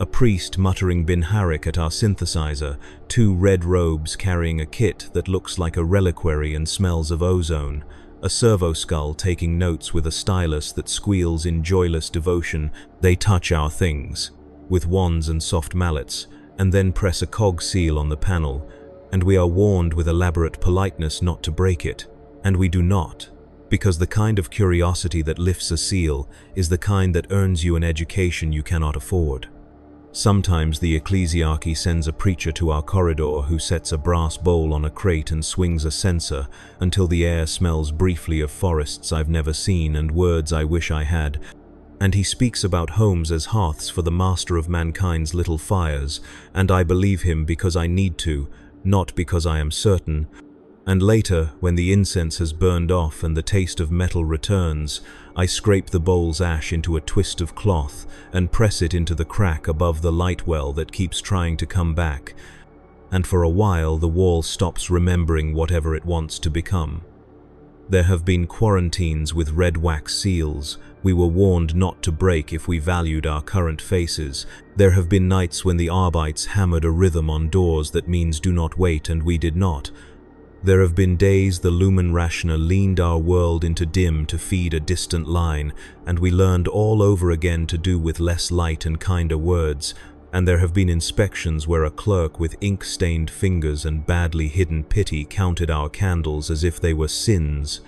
a priest muttering Bin Harik at our synthesizer, 2 red robes carrying a kit that looks like a reliquary and smells of ozone, a servo skull taking notes with a stylus that squeals in joyless devotion. They touch our things with wands and soft mallets, and then press a cog seal on the panel, and we are warned with elaborate politeness not to break it, and we do not, because the kind of curiosity that lifts a seal is the kind that earns you an education you cannot afford. Sometimes the ecclesiarchy sends a preacher to our corridor who sets a brass bowl on a crate and swings a censer until the air smells briefly of forests I've never seen and words I wish I had, and he speaks about homes as hearths for the master of mankind's little fires, and I believe him because I need to, not because I am certain. And later, when the incense has burned off and the taste of metal returns, I scrape the bowl's ash into a twist of cloth and press it into the crack above the light well that keeps trying to come back, and for a while the wall stops remembering whatever it wants to become. There have been quarantines with red wax seals. We were warned not to break if we valued our current faces. There have been nights when the Arbites hammered a rhythm on doors that means do not wait, and we did not. There have been days the Lumen Rationer leaned our world into dim to feed a distant line, and we learned all over again to do with less light and kinder words. And there have been inspections where a clerk with ink-stained fingers and badly hidden pity counted our candles as if they were sins.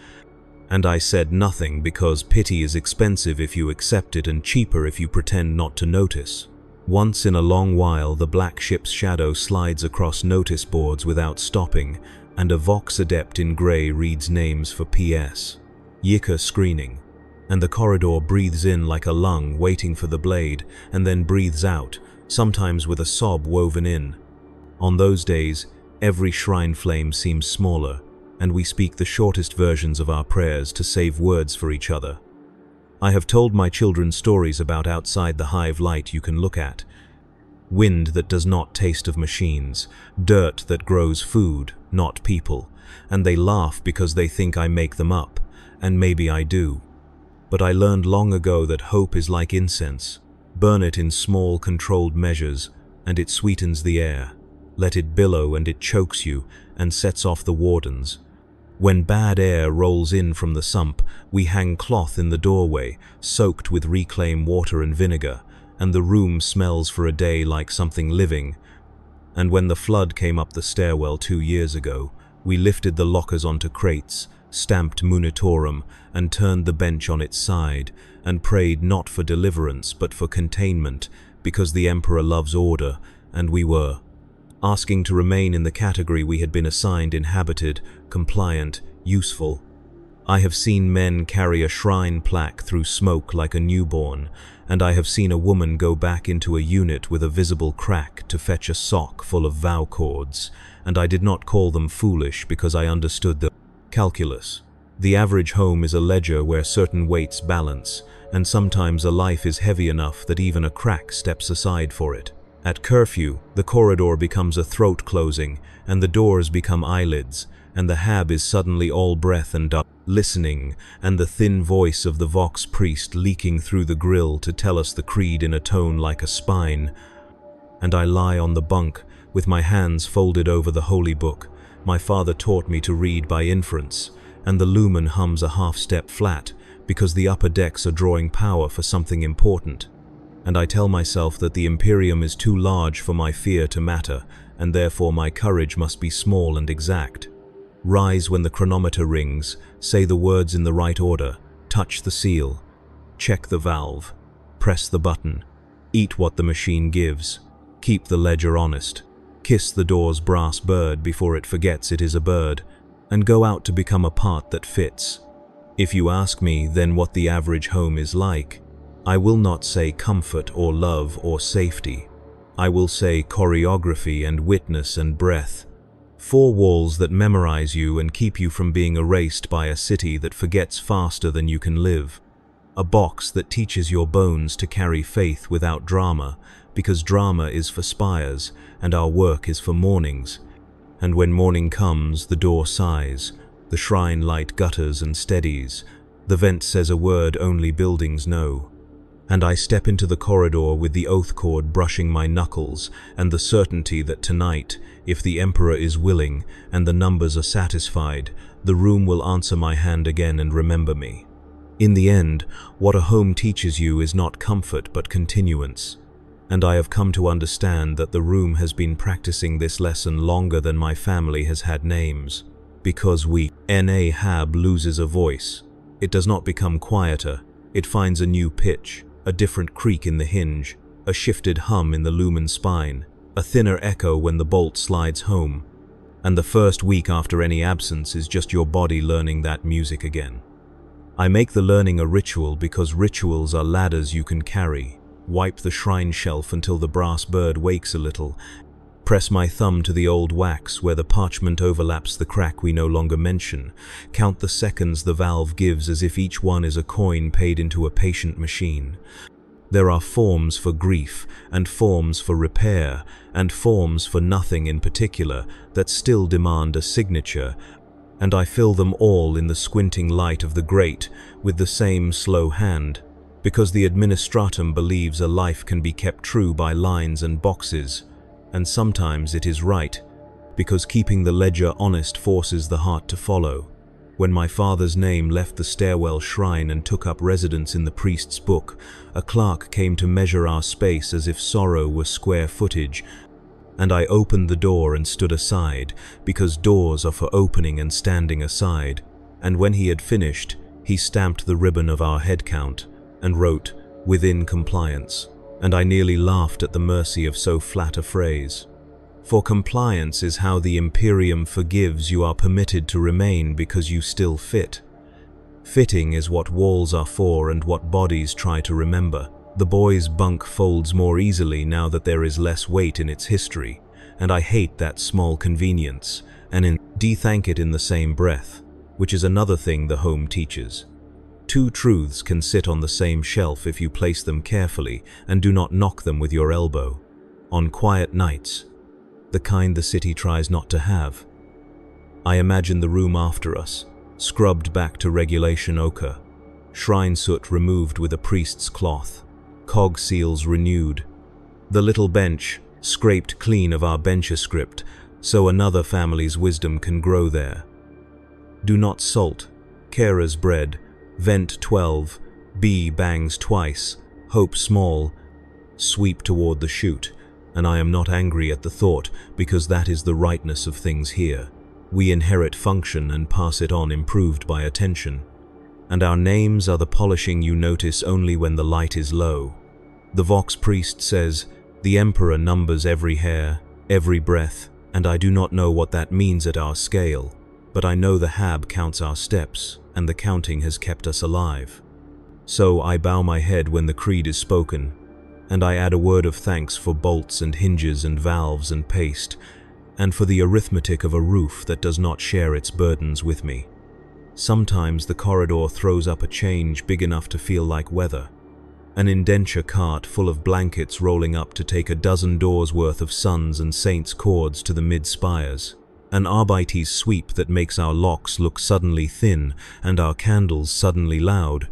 And I said nothing because pity is expensive if you accept it and cheaper if you pretend not to notice. Once in a long while the black ship's shadow slides across notice boards without stopping, and a Vox adept in grey reads names for PS. Yicker screening, and the corridor breathes in like a lung waiting for the blade, and then breathes out, sometimes with a sob woven in. On those days, every shrine flame seems smaller, and we speak the shortest versions of our prayers to save words for each other. I have told my children stories about outside the hive light you can look at. Wind that does not taste of machines, dirt that grows food, not people, and they laugh because they think I make them up, and maybe I do. But I learned long ago that hope is like incense. Burn it in small, controlled measures, and it sweetens the air. Let it billow and it chokes you, and sets off the wardens. When bad air rolls in from the sump, we hang cloth in the doorway, soaked with reclaimed water and vinegar, and the room smells for a day like something living. And when the flood came up the stairwell 2 years ago, we lifted the lockers onto crates, stamped Munitorum, and turned the bench on its side, and prayed not for deliverance but for containment, because the Emperor loves order, and we were. Asking to remain in the category we had been assigned: inhabited, compliant, useful. I have seen men carry a shrine plaque through smoke like a newborn, and I have seen a woman go back into a unit with a visible crack to fetch a sock full of vow cords, and I did not call them foolish because I understood the calculus. The average home is a ledger where certain weights balance, and sometimes a life is heavy enough that even a crack steps aside for it. At curfew, the corridor becomes a throat closing, and the doors become eyelids, and the hab is suddenly all breath and listening, and the thin voice of the vox priest leaking through the grill to tell us the creed in a tone like a spine. And I lie on the bunk, with my hands folded over the holy book. My father taught me to read by inference, and the lumen hums a half-step flat, because the upper decks are drawing power for something important. And I tell myself that the Imperium is too large for my fear to matter, and therefore my courage must be small and exact. Rise when the chronometer rings, say the words in the right order, touch the seal, check the valve, press the button, eat what the machine gives, keep the ledger honest, kiss the door's brass bird before it forgets it is a bird, and go out to become a part that fits. If you ask me then what the average home is like, I will not say comfort or love or safety. I will say choreography and witness and breath. 4 walls that memorize you and keep you from being erased by a city that forgets faster than you can live. A box that teaches your bones to carry faith without drama, because drama is for spires and our work is for mornings. And when morning comes, the door sighs, the shrine light gutters and steadies, the vent says a word only buildings know. And I step into the corridor with the oath cord brushing my knuckles and the certainty that tonight, if the Emperor is willing and the numbers are satisfied, the room will answer my hand again and remember me. In the end, what a home teaches you is not comfort but continuance. And I have come to understand that the room has been practicing this lesson longer than my family has had names. Because hab loses a voice. It does not become quieter, it finds a new pitch. A different creak in the hinge, a shifted hum in the lumen spine, a thinner echo when the bolt slides home. And the first week after any absence is just your body learning that music again. I make the learning a ritual because rituals are ladders you can carry. Wipe the shrine shelf until the brass bird wakes a little. Press my thumb to the old wax where the parchment overlaps the crack we no longer mention. Count the seconds the valve gives as if each one is a coin paid into a patient machine. There are forms for grief, and forms for repair, and forms for nothing in particular that still demand a signature, and I fill them all in the squinting light of the grate with the same slow hand, because the administratum believes a life can be kept true by lines and boxes. And sometimes it is right, because keeping the ledger honest forces the heart to follow. When my father's name left the stairwell shrine and took up residence in the priest's book, a clerk came to measure our space as if sorrow were square footage, and I opened the door and stood aside, because doors are for opening and standing aside. And when he had finished, he stamped the ribbon of our head count and wrote, "Within compliance." And I nearly laughed at the mercy of so flat a phrase. For compliance is how the Imperium forgives you are permitted to remain because you still fit. Fitting is what walls are for and what bodies try to remember. The boy's bunk folds more easily now that there is less weight in its history, and I hate that small convenience, and thank it in the same breath, which is another thing the home teaches. 2 truths can sit on the same shelf if you place them carefully and do not knock them with your elbow. On quiet nights, the kind the city tries not to have. I imagine the room after us, scrubbed back to regulation ochre, shrine soot removed with a priest's cloth, cog seals renewed, the little bench scraped clean of our benchescript so another family's wisdom can grow there. Do not salt, carer's bread, vent 12, B bangs twice, hope small, sweep toward the chute, and I am not angry at the thought because that is the rightness of things here. We inherit function and pass it on improved by attention, and our names are the polishing you notice only when the light is low. The Vox priest says, "The Emperor numbers every hair, every breath," and I do not know what that means at our scale, but I know the Hab counts our steps, and the counting has kept us alive. So I bow my head when the creed is spoken, and I add a word of thanks for bolts and hinges and valves and paste, and for the arithmetic of a roof that does not share its burdens with me. Sometimes the corridor throws up a change big enough to feel like weather. An indenture cart full of blankets rolling up to take a dozen doors worth of sons and saints' cords to the mid-spires. An Arbeites sweep that makes our locks look suddenly thin and our candles suddenly loud.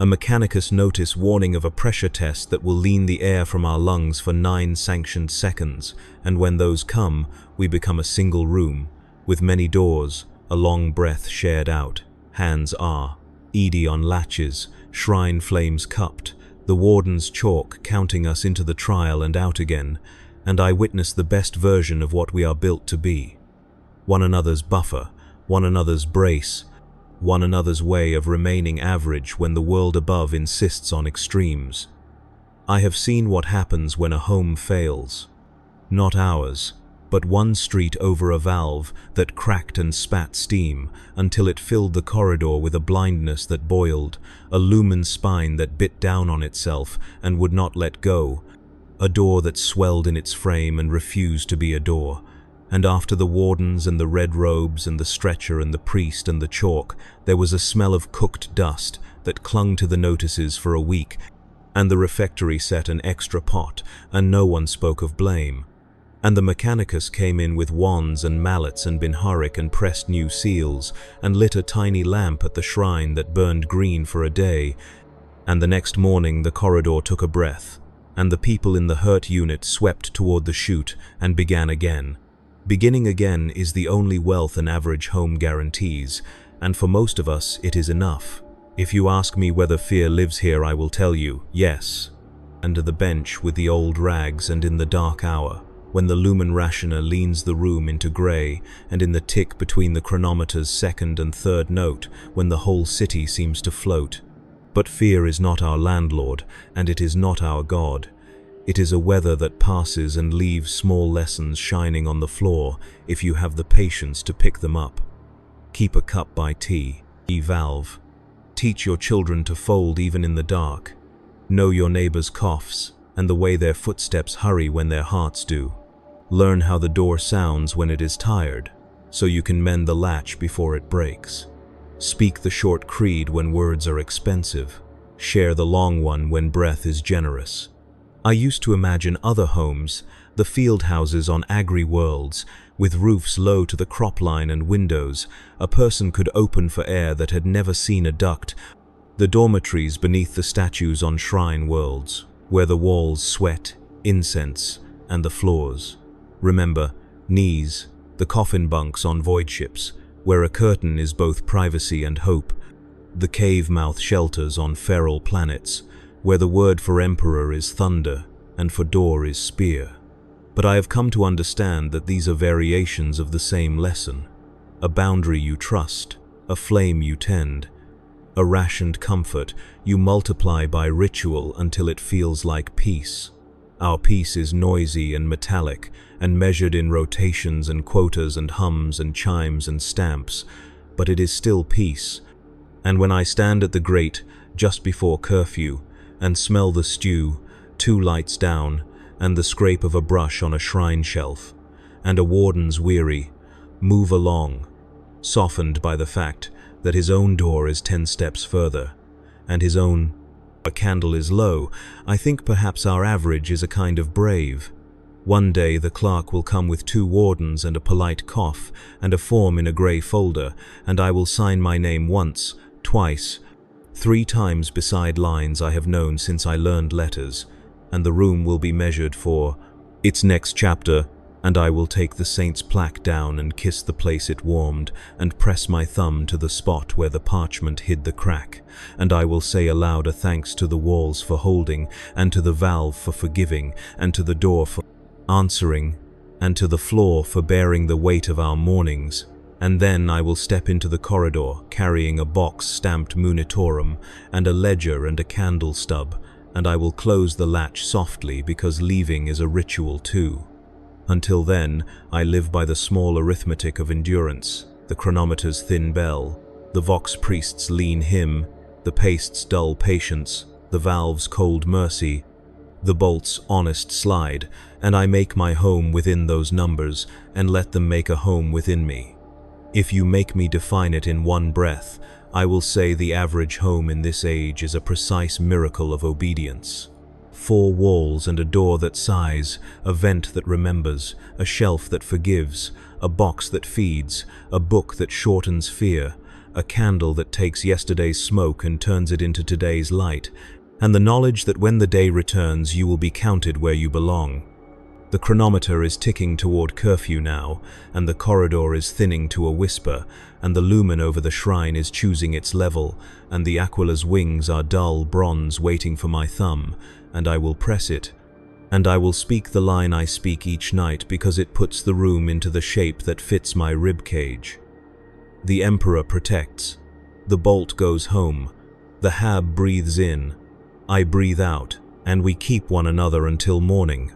A Mechanicus notice warning of a pressure test that will lean the air from our lungs for 9 sanctioned seconds, and when those come, we become a single room, with many doors, a long breath shared out, hands are, Edie on latches, shrine flames cupped, the warden's chalk counting us into the trial and out again, and I witness the best version of what we are built to be. One another's buffer, one another's brace, one another's way of remaining average when the world above insists on extremes. I have seen what happens when a home fails. Not ours, but one street over a valve that cracked and spat steam until it filled the corridor with a blindness that boiled, a lumen spine that bit down on itself and would not let go, a door that swelled in its frame and refused to be a door. And after the wardens and the red robes and the stretcher and the priest and the chalk, there was a smell of cooked dust that clung to the notices for a week, and the refectory set an extra pot, and no one spoke of blame. And the Mechanicus came in with wands and mallets and binharik and pressed new seals, and lit a tiny lamp at the shrine that burned green for a day, and the next morning the corridor took a breath, and the people in the hurt unit swept toward the chute and began again. Beginning again is the only wealth an average home guarantees, and for most of us it is enough. If you ask me whether fear lives here, I will tell you, yes. Under the bench with the old rags and in the dark hour, when the lumen rationer leans the room into grey, and in the tick between the chronometer's second and third note, when the whole city seems to float. But fear is not our landlord, and it is not our God. It is a weather that passes and leaves small lessons shining on the floor if you have the patience to pick them up. Keep a cup by tea. Valve. Teach your children to fold even in the dark. Know your neighbor's coughs and the way their footsteps hurry when their hearts do. Learn how the door sounds when it is tired, so you can mend the latch before it breaks. Speak the short creed when words are expensive. Share the long one when breath is generous. I used to imagine other homes, the field houses on agri-worlds, with roofs low to the crop line and windows a person could open for air that had never seen a duct, the dormitories beneath the statues on shrine worlds, where the walls sweat, incense, and the floors. Remember, knees, the coffin bunks on void ships, where a curtain is both privacy and hope, the cave mouth shelters on feral planets, where the word for emperor is thunder and for door is spear. But I have come to understand that these are variations of the same lesson. A boundary you trust, a flame you tend, a rationed comfort you multiply by ritual until it feels like peace. Our peace is noisy and metallic and measured in rotations and quotas and hums and chimes and stamps, but it is still peace. And when I stand at the grate just before curfew and smell the stew, 2 lights down, and the scrape of a brush on a shrine shelf, and a warden's weary, move along, softened by the fact that his own door is 10 steps further, and his own a candle is low, I think perhaps our average is a kind of brave. One day the clerk will come with 2 wardens and a polite cough, and a form in a grey folder, and I will sign my name once, twice, 3 times beside lines I have known since I learned letters, and the room will be measured for its next chapter, and I will take the saint's plaque down and kiss the place it warmed, and press my thumb to the spot where the parchment hid the crack, and I will say aloud a thanks to the walls for holding, and to the valve for forgiving, and to the door for answering, and to the floor for bearing the weight of our mornings. And then I will step into the corridor carrying a box stamped Munitorum and a ledger and a candle stub, and I will close the latch softly because leaving is a ritual too. Until then, I live by the small arithmetic of endurance, the chronometer's thin bell, The vox priest's lean hymn, the past's dull patience, the valve's cold mercy, the bolt's honest slide, and I make my home within those numbers and let them make a home within me. If you make me define it in one breath, I will say the average home in this age is a precise miracle of obedience. 4 walls and a door that sighs, a vent that remembers, a shelf that forgives, a box that feeds, a book that shortens fear, a candle that takes yesterday's smoke and turns it into today's light, and the knowledge that when the day returns you will be counted where you belong. The chronometer is ticking toward curfew now, and the corridor is thinning to a whisper, and the lumen over the shrine is choosing its level, and the Aquila's wings are dull bronze waiting for my thumb, and I will press it. And I will speak the line I speak each night because it puts the room into the shape that fits my rib cage. The Emperor protects. The bolt goes home. The hab breathes in. I breathe out, and we keep one another until morning.